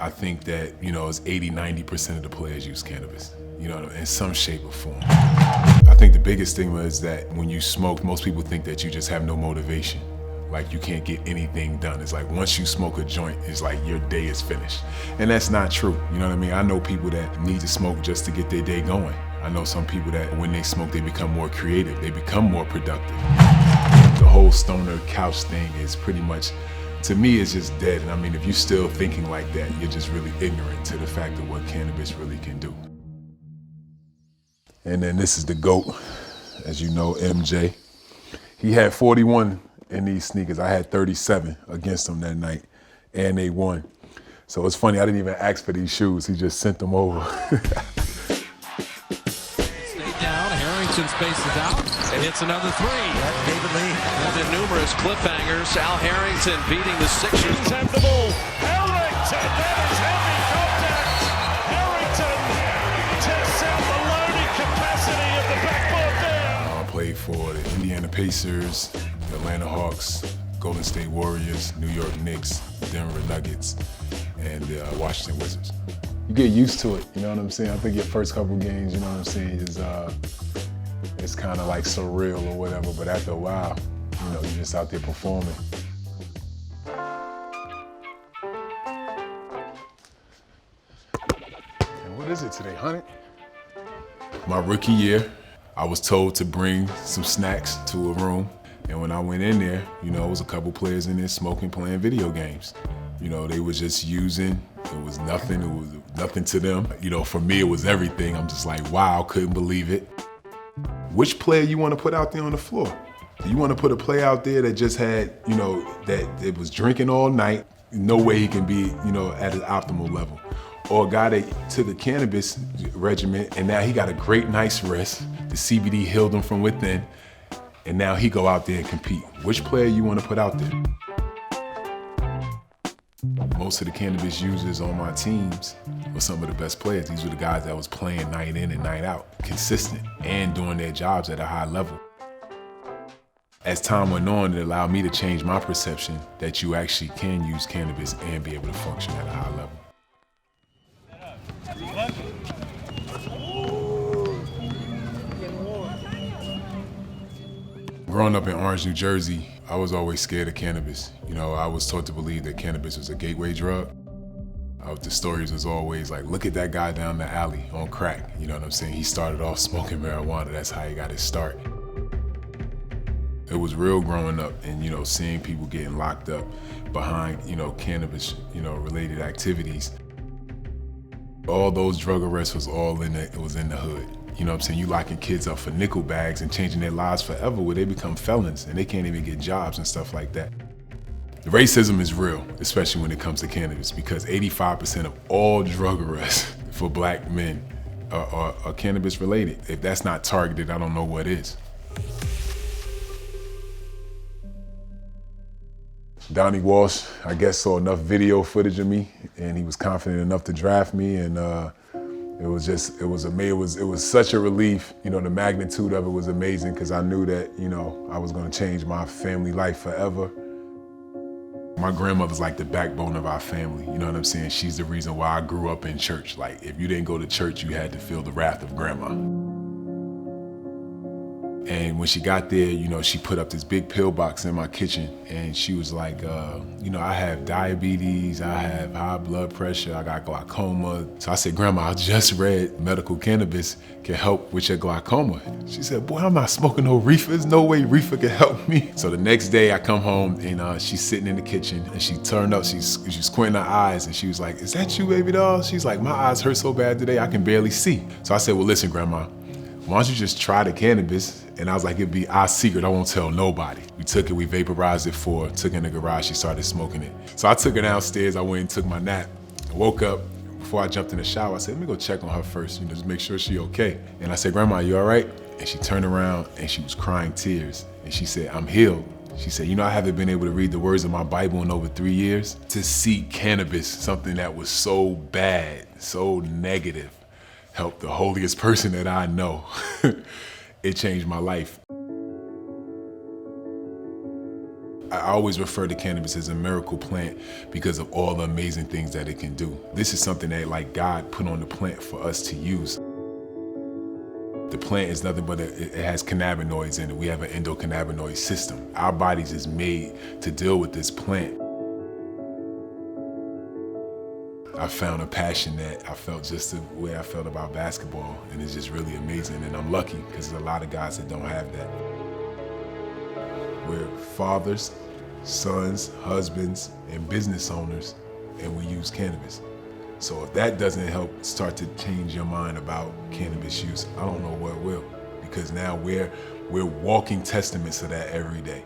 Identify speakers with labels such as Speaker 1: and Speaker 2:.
Speaker 1: I think that, it's 80–90% of the players use cannabis, in some shape or form. I think the biggest thing is that when you smoke, most people think that you just have no motivation. Like you can't get anything done. It's like once you smoke a joint, it's like your day is finished. And that's not true, you know what I mean? I know people that need to smoke just to get their day going. I know some people that when they smoke, they become more creative, they become more productive. The whole stoner couch thing is pretty much, to me, it's just dead. And I mean, if you're still thinking like that, you're just really ignorant to the fact of what cannabis really can do. And then this is the GOAT, as you know, MJ. He had 41 in these sneakers. I had 37 against him that night, and they won. So it's funny, I didn't even ask for these shoes. He just sent them over.
Speaker 2: Stay down, Harrington spaces out, and hits another three.
Speaker 3: That gave the lead.
Speaker 4: There's been numerous cliffhangers. Al Harrington beating the Sixers.
Speaker 5: Have the ball. Harrington, that is heavy contact. Harrington tests out the loading capacity of the backboard there.
Speaker 1: I played for the Indiana Pacers, the Atlanta Hawks, Golden State Warriors, New York Knicks, Denver Nuggets, and the Washington Wizards. You get used to it, you know what I'm saying? I think your first couple games, you know what I'm saying, is it's kind of like surreal or whatever, but after a while, you're just out there performing. And what is it today, 100? My rookie year, I was told to bring some snacks to a room. And when I went in there, it was a couple players in there smoking, playing video games. They were just using, it was nothing to them. For me, it was everything. I'm just like, wow, couldn't believe it. Which player you want to put out there on the floor? Do you want to put a player out there that just had, that it was drinking all night, no way he can be, at an optimal level? Or a guy that took a cannabis regimen and now he got a great, nice rest. The CBD healed him from within. And now he go out there and compete. Which player you want to put out there? Most of the cannabis users on my teams were some of the best players. These were the guys that was playing night in and night out, consistent, and doing their jobs at a high level. As time went on, it allowed me to change my perception that you actually can use cannabis and be able to function at a high level. Growing up in Orange, New Jersey, I was always scared of cannabis. I was taught to believe that cannabis was a gateway drug. The stories was always like, look at that guy down the alley on crack. You know what I'm saying? He started off smoking marijuana. That's how he got his start. It was real growing up and, seeing people getting locked up behind, cannabis, related activities. All those drug arrests was all in the hood. You know what I'm saying? You locking kids up for nickel bags and changing their lives forever where they become felons and they can't even get jobs and stuff like that. The racism is real, especially when it comes to cannabis, because 85% of all drug arrests for black men are cannabis related. If that's not targeted, I don't know what is. Donnie Walsh, I guess, saw enough video footage of me and he was confident enough to draft me, and it was such a relief. The magnitude of it was amazing because I knew that, I was gonna change my family life forever. My grandmother's like the backbone of our family, you know what I'm saying? She's the reason why I grew up in church. Like, if you didn't go to church, you had to feel the wrath of grandma. And when she got there, she put up this big pill box in my kitchen and she was like, I have diabetes, I have high blood pressure, I got glaucoma. So I said, Grandma, I just read medical cannabis can help with your glaucoma. She said, boy, I'm not smoking no reefer. There's no way reefer can help me. So the next day I come home and she's sitting in the kitchen and she turned up, she's squinting her eyes and she was like, is that you, baby doll? She's like, my eyes hurt so bad today, I can barely see. So I said, well, listen, Grandma, why don't you just try the cannabis? And I was like, it'd be our secret, I won't tell nobody. We took it, we vaporized it took it in the garage, she started smoking it. So I took her downstairs, I went and took my nap. I woke up, before I jumped in the shower, I said, let me go check on her first, just make sure she okay. And I said, Grandma, you all right? And she turned around and she was crying tears. And she said, I'm healed. She said, I haven't been able to read the words of my Bible in over 3 years. To see cannabis, something that was so bad, so negative, help the holiest person that I know. It changed my life. I always refer to cannabis as a miracle plant because of all the amazing things that it can do. This is something that like God put on the plant for us to use. The plant is nothing but it has cannabinoids in it. We have an endocannabinoid system. Our bodies is made to deal with this plant. I found a passion that I felt just the way I felt about basketball, and it's just really amazing, and I'm lucky because there's a lot of guys that don't have that. We're fathers, sons, husbands, and business owners, and we use cannabis. So if that doesn't help start to change your mind about cannabis use, I don't know what will, because now we're walking testaments of that every day.